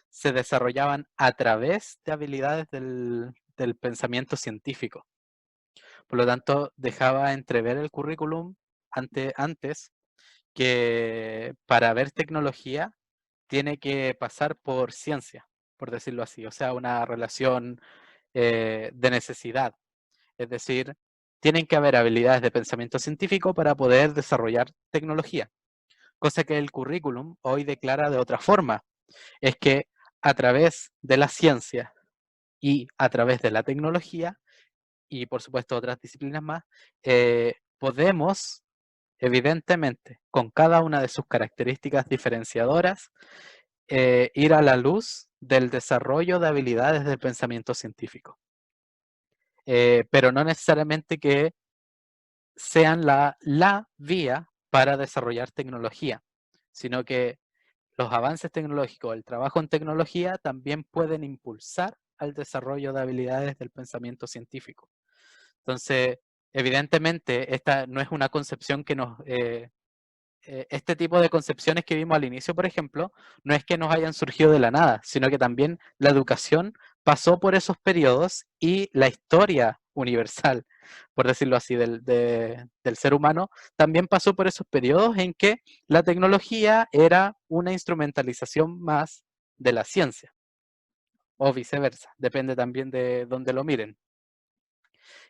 se desarrollaban a través de habilidades del pensamiento científico. Por lo tanto, dejaba entrever el currículum antes que para ver tecnología tiene que pasar por ciencia, por decirlo así, o sea, una relación de necesidad. Es decir, tienen que haber habilidades de pensamiento científico para poder desarrollar tecnología, cosa que el currículum hoy declara de otra forma, es que a través de la ciencia y a través de la tecnología, y por supuesto otras disciplinas más, podemos, evidentemente, con cada una de sus características diferenciadoras, ir a la luz del desarrollo de habilidades del pensamiento científico. Pero no necesariamente que sean la vía para desarrollar tecnología, sino que los avances tecnológicos, el trabajo en tecnología también pueden impulsar al desarrollo de habilidades del pensamiento científico. Entonces, evidentemente, esta no es una concepción que nos... este tipo de concepciones que vimos al inicio, por ejemplo, no es que nos hayan surgido de la nada, sino que también la educación pasó por esos periodos y la historia universal, por decirlo así, del ser humano, también pasó por esos periodos en que la tecnología era una instrumentalización más de la ciencia, o viceversa, depende también de dónde lo miren.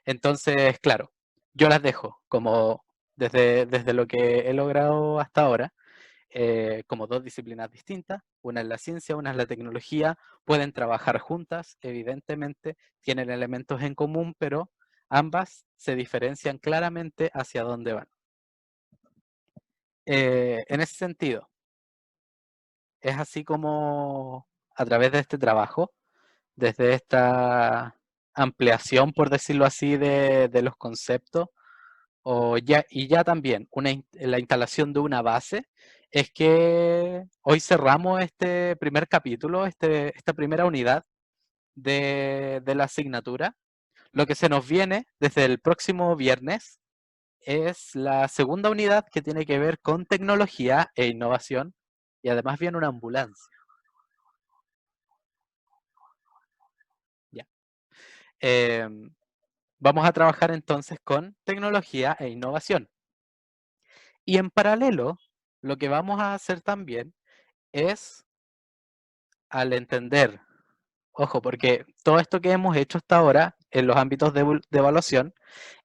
Entonces, claro, yo las dejo como desde lo que he logrado hasta ahora. como dos disciplinas distintas, una es la ciencia, una es la tecnología, pueden trabajar juntas, evidentemente, tienen elementos en común, pero ambas se diferencian claramente hacia dónde van. En ese sentido, es así como a través de este trabajo, desde esta ampliación, por decirlo así, de los conceptos, y ya también la instalación de una base, es que hoy cerramos este primer capítulo, esta primera unidad de la asignatura. Lo que se nos viene desde el próximo viernes es la segunda unidad, que tiene que ver con tecnología e innovación, y además viene una ambulancia. Ya. Vamos a trabajar entonces con tecnología e innovación. Y en paralelo, lo que vamos a hacer también es, al entender, ojo, porque todo esto que hemos hecho hasta ahora en los ámbitos de evaluación,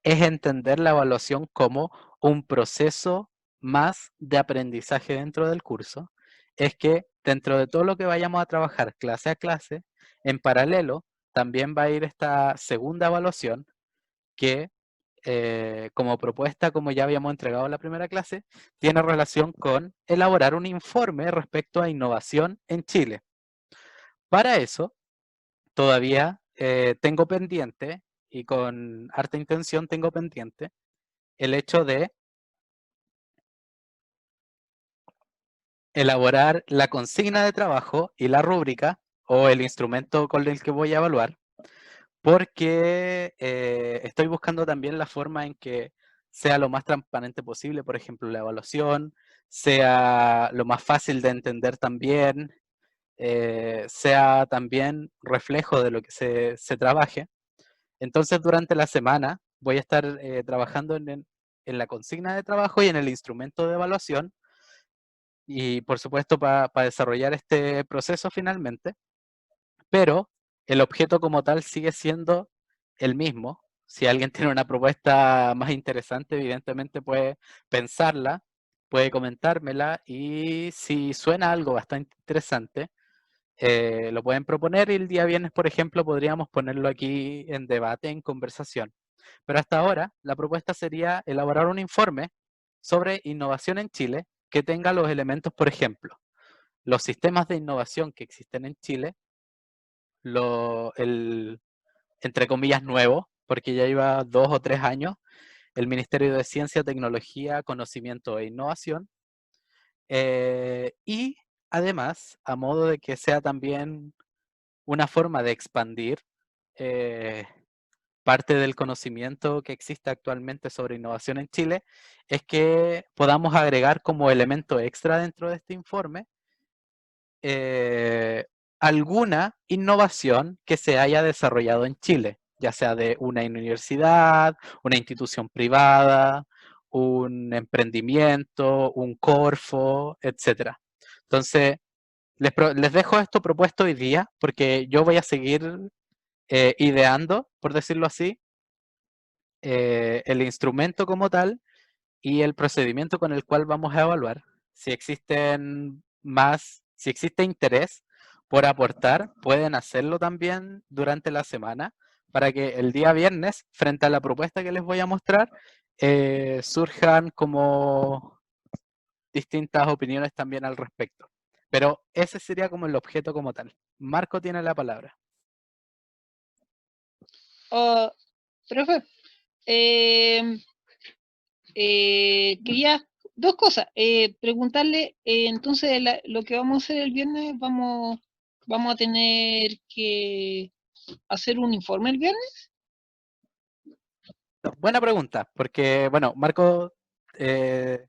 es entender la evaluación como un proceso más de aprendizaje dentro del curso. Es que dentro de todo lo que vayamos a trabajar clase a clase, en paralelo también va a ir esta segunda evaluación que, como propuesta, como ya habíamos entregado en la primera clase, tiene relación con elaborar un informe respecto a innovación en Chile. Para eso, todavía tengo pendiente, y con harta intención tengo pendiente, el hecho de elaborar la consigna de trabajo y la rúbrica o el instrumento con el que voy a evaluar, porque estoy buscando también la forma en que sea lo más transparente posible, por ejemplo, la evaluación, sea lo más fácil de entender también, sea también reflejo de lo que se trabaje. Entonces, durante la semana voy a estar trabajando en la consigna de trabajo y en el instrumento de evaluación, y por supuesto para desarrollar este proceso finalmente, pero el objeto como tal sigue siendo el mismo. Si alguien tiene una propuesta más interesante, evidentemente puede pensarla, puede comentármela, y si suena algo bastante interesante, lo pueden proponer, y el día viernes, por ejemplo, podríamos ponerlo aquí en debate, en conversación. Pero hasta ahora, la propuesta sería elaborar un informe sobre innovación en Chile que tenga los elementos, por ejemplo, los sistemas de innovación que existen en Chile, el, entre comillas, nuevo, porque ya lleva 2 o 3 años, el Ministerio de Ciencia, Tecnología, Conocimiento e Innovación, y además, a modo de que sea también una forma de expandir parte del conocimiento que existe actualmente sobre innovación en Chile, es que podamos agregar como elemento extra dentro de este informe alguna innovación que se haya desarrollado en Chile, ya sea de una universidad, una institución privada, un emprendimiento, un Corfo, etc. Entonces, les dejo esto propuesto hoy día, porque yo voy a seguir ideando, por decirlo así, el instrumento como tal y el procedimiento con el cual vamos a evaluar. Si existen si existe interés por aportar, pueden hacerlo también durante la semana, para que el día viernes, frente a la propuesta que les voy a mostrar, surjan como distintas opiniones también al respecto. Pero ese sería como el objeto como tal. Marco tiene la palabra. Profe, quería dos cosas. Preguntarle, entonces, lo que vamos a hacer el viernes, vamos a tener que hacer un informe el viernes. Buena pregunta, porque, bueno, Marco, te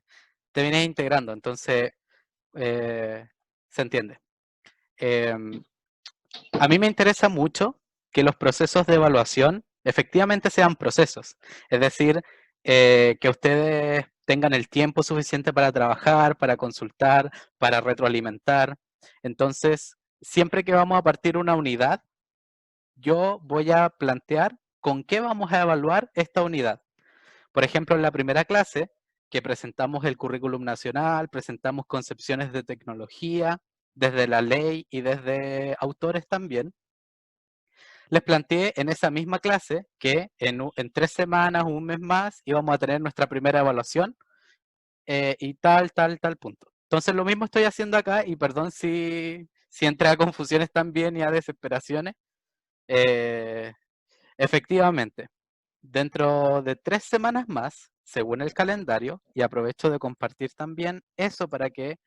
vienes integrando, entonces se entiende. A mí me interesa mucho que los procesos de evaluación efectivamente sean procesos, es decir, que ustedes tengan el tiempo suficiente para trabajar, para consultar, para retroalimentar. Entonces, siempre que vamos a partir una unidad, yo voy a plantear con qué vamos a evaluar esta unidad. Por ejemplo, en la primera clase, que presentamos el currículum nacional, presentamos concepciones de tecnología, desde la ley y desde autores también. Les planteé en esa misma clase que en 3 semanas o un mes más íbamos a tener nuestra primera evaluación y tal punto. Entonces lo mismo estoy haciendo acá y perdón si entré a confusiones también y a desesperaciones. Efectivamente, dentro de 3 semanas más, según el calendario, y aprovecho de compartir también eso para que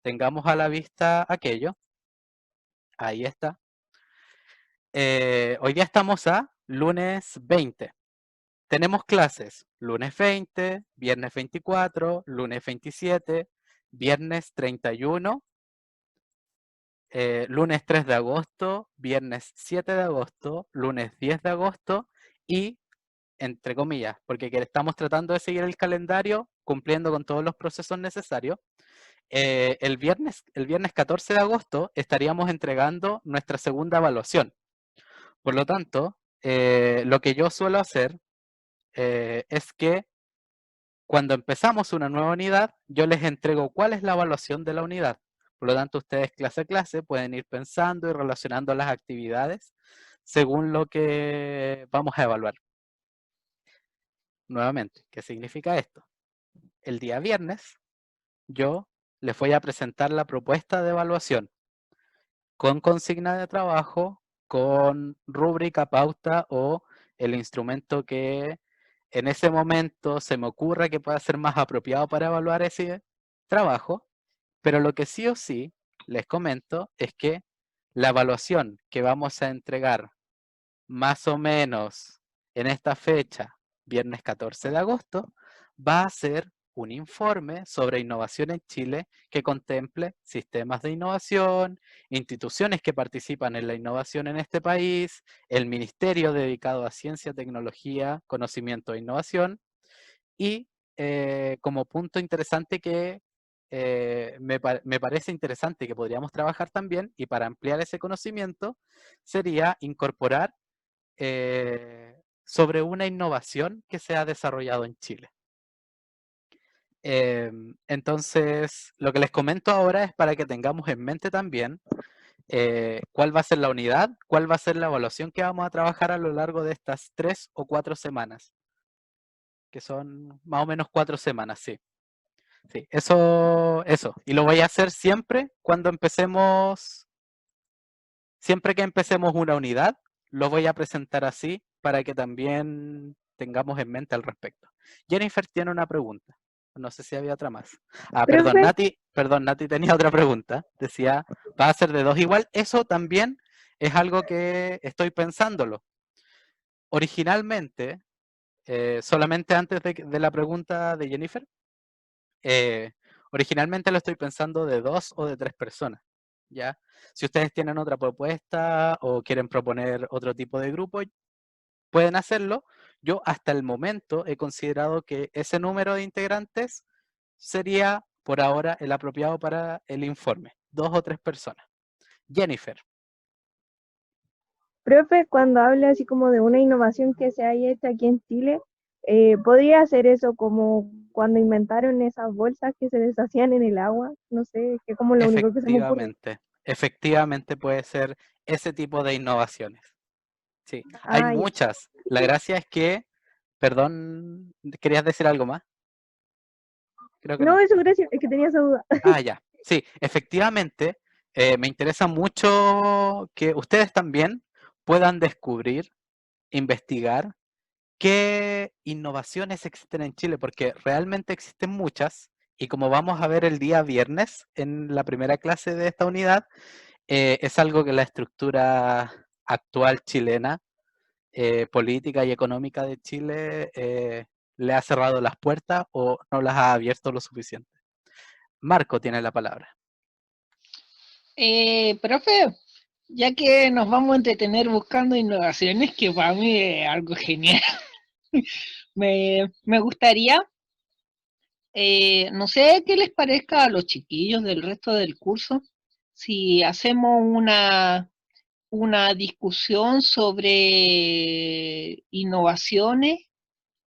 tengamos a la vista aquello. Ahí está. Hoy día estamos a lunes 20. Tenemos clases lunes 20, viernes 24, lunes 27, viernes 31, lunes 3 de agosto, viernes 7 de agosto, lunes 10 de agosto y, entre comillas, porque estamos tratando de seguir el calendario, cumpliendo con todos los procesos necesarios, el viernes 14 de agosto estaríamos entregando nuestra segunda evaluación. Por lo tanto, lo que yo suelo hacer es que cuando empezamos una nueva unidad, yo les entrego cuál es la evaluación de la unidad. Por lo tanto, ustedes clase a clase pueden ir pensando y relacionando las actividades según lo que vamos a evaluar. Nuevamente, ¿qué significa esto? El día viernes, yo les voy a presentar la propuesta de evaluación con consigna de trabajo, con rúbrica, pauta o el instrumento que en ese momento se me ocurra que pueda ser más apropiado para evaluar ese trabajo, pero lo que sí o sí les comento es que la evaluación que vamos a entregar más o menos en esta fecha, viernes 14 de agosto, va a ser un informe sobre innovación en Chile que contemple sistemas de innovación, instituciones que participan en la innovación en este país, el ministerio dedicado a ciencia, tecnología, conocimiento e innovación, y como punto interesante que me parece interesante que podríamos trabajar también, y para ampliar ese conocimiento, sería incorporar sobre una innovación que se ha desarrollado en Chile. Entonces, lo que les comento ahora es para que tengamos en mente también cuál va a ser la unidad, cuál va a ser la evaluación que vamos a trabajar a lo largo de estas 3 o 4 semanas, que son más o menos 4 semanas, sí. Sí, eso. Y lo voy a hacer siempre cuando empecemos, siempre que empecemos una unidad, lo voy a presentar así para que también tengamos en mente al respecto. Jennifer tiene una pregunta. No sé si había otra más. Profe. Perdón, Nati tenía otra pregunta. Decía, ¿va a ser de 2 igual? Eso también es algo que estoy pensándolo. Originalmente, solamente antes de la pregunta de Jennifer, originalmente lo estoy pensando de 2 o de 3 personas, ¿ya? Si ustedes tienen otra propuesta o quieren proponer otro tipo de grupo, pueden hacerlo. Yo hasta el momento he considerado que ese número de integrantes sería por ahora el apropiado para el informe, 2 o 3 personas. Jennifer. Profe, cuando habla así como de una innovación que se haya hecho aquí en Chile, ¿podría hacer eso como cuando inventaron esas bolsas que se deshacían en el agua? No sé, que como lo único que se me ocurre. Efectivamente puede ser ese tipo de innovaciones. Sí, hay Ya. muchas. La gracia es que, perdón, ¿querías decir algo más? Creo que No, no. eso gracias, es que tenía esa duda. Ya. Sí, efectivamente, me interesa mucho que ustedes también puedan descubrir, investigar qué innovaciones existen en Chile, porque realmente existen muchas, y como vamos a ver el día viernes en la primera clase de esta unidad, es algo que la estructura actual chilena, política y económica de Chile, le ha cerrado las puertas o no las ha abierto lo suficiente. Marco tiene la palabra. Profe, ya que nos vamos a entretener buscando innovaciones, que para mí es algo genial, me gustaría, no sé qué les parezca a los chiquillos del resto del curso, si hacemos una discusión sobre innovaciones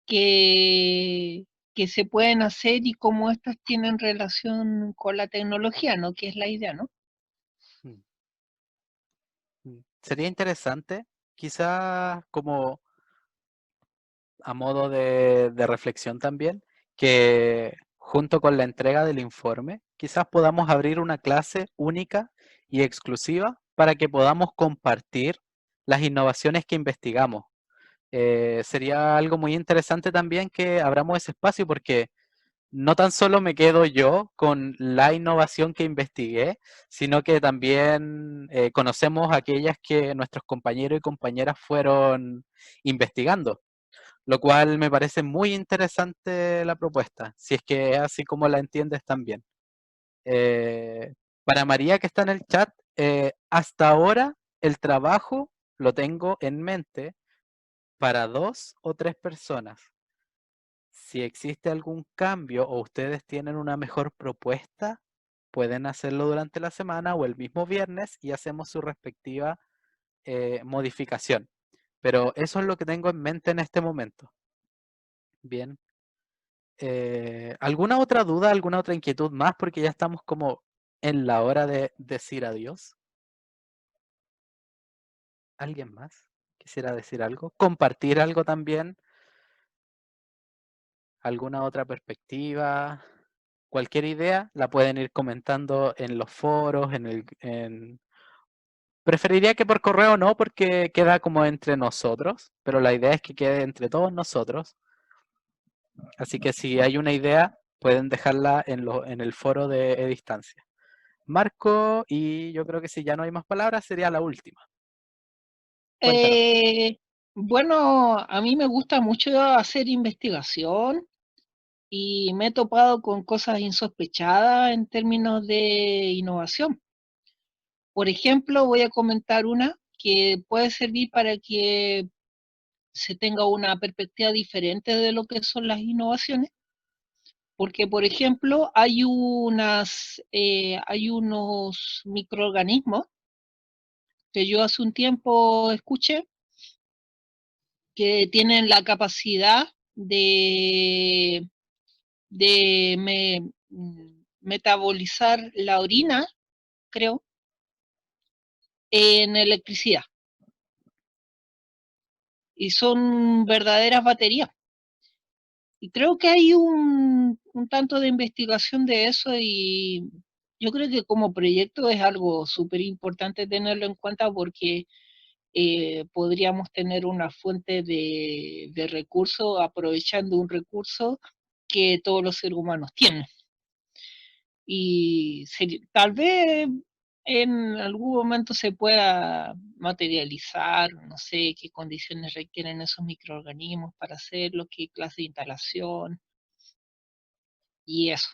que que se pueden hacer y cómo estas tienen relación con la tecnología, ¿no? Que es la idea, ¿no? Sería interesante, quizás como a modo de reflexión también, que junto con la entrega del informe, quizás podamos abrir una clase única y exclusiva para que podamos compartir las innovaciones que investigamos. Sería algo muy interesante también que abramos ese espacio porque no tan solo me quedo yo con la innovación que investigué, sino que también conocemos aquellas que nuestros compañeros y compañeras fueron investigando, lo cual me parece muy interesante la propuesta, si es que es así como la entiendes también. Para María que está en el chat, hasta ahora el trabajo lo tengo en mente para 2 o 3 personas. Si existe algún cambio o ustedes tienen una mejor propuesta, pueden hacerlo durante la semana o el mismo viernes y hacemos su respectiva modificación. Pero eso es lo que tengo en mente en este momento. Bien. ¿Alguna otra duda, alguna otra inquietud más? Porque ya estamos como en la hora de decir adiós. ¿Alguien más quisiera decir algo? ¿Compartir algo también? ¿Alguna otra perspectiva? Cualquier idea la pueden ir comentando en los foros, Preferiría que por correo no, porque queda como entre nosotros, pero la idea es que quede entre todos nosotros. Así que si hay una idea, pueden dejarla en el foro de distancia. Marco, y yo creo que si ya no hay más palabras, sería la última. Cuéntanos. Bueno, a mí me gusta mucho hacer investigación y me he topado con cosas insospechadas en términos de innovación. Por ejemplo, voy a comentar una que puede servir para que se tenga una perspectiva diferente de lo que son las innovaciones, porque, por ejemplo, hay unos microorganismos que yo hace un tiempo escuché que tienen la capacidad de metabolizar la orina, creo, en electricidad. Y son verdaderas baterías. Y creo que hay un tanto de investigación de eso y yo creo que como proyecto es algo súper importante tenerlo en cuenta porque podríamos tener una fuente de recursos aprovechando un recurso que todos los seres humanos tienen. Y tal vez en algún momento se pueda materializar, no sé qué condiciones requieren esos microorganismos para hacerlo, qué clase de instalación y eso.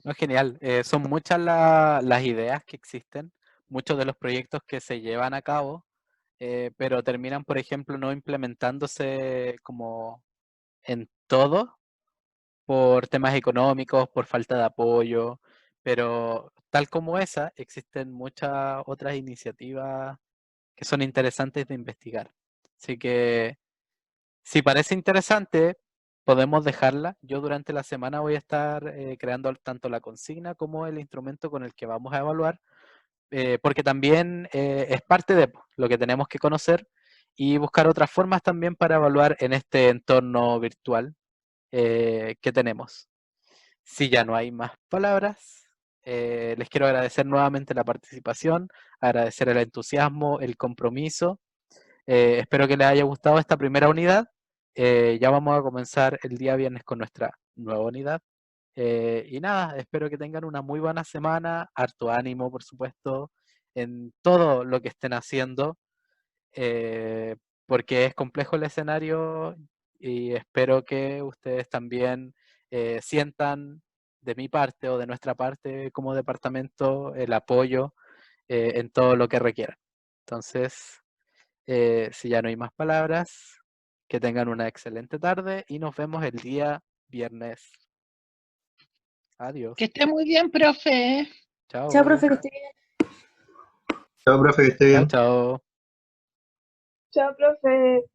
No, es genial. Son muchas las ideas que existen, muchos de los proyectos que se llevan a cabo, pero terminan, por ejemplo, no implementándose como en todo por temas económicos, por falta de apoyo, pero tal como esa, existen muchas otras iniciativas que son interesantes de investigar. Así que si parece interesante, podemos dejarla. Yo durante la semana voy a estar creando tanto la consigna como el instrumento con el que vamos a evaluar, porque también es parte de lo que tenemos que conocer y buscar otras formas también para evaluar en este entorno virtual que tenemos. Si ya no hay más palabras, les quiero agradecer nuevamente la participación, agradecer el entusiasmo, el compromiso. Espero que les haya gustado esta primera unidad. Ya vamos a comenzar el día viernes con nuestra nueva unidad. Y nada, espero que tengan una muy buena semana, harto ánimo, por supuesto, en todo lo que estén haciendo, porque es complejo el escenario y espero que ustedes también sientan de mi parte o de nuestra parte como departamento el apoyo en todo lo que requieran. Entonces, si ya no hay más palabras, que tengan una excelente tarde y nos vemos el día viernes. Adiós. Que esté muy bien, profe. Chao. Chao, profe, que esté bien. Chao, profe, que esté Chao, bien. chao. Chao, profe.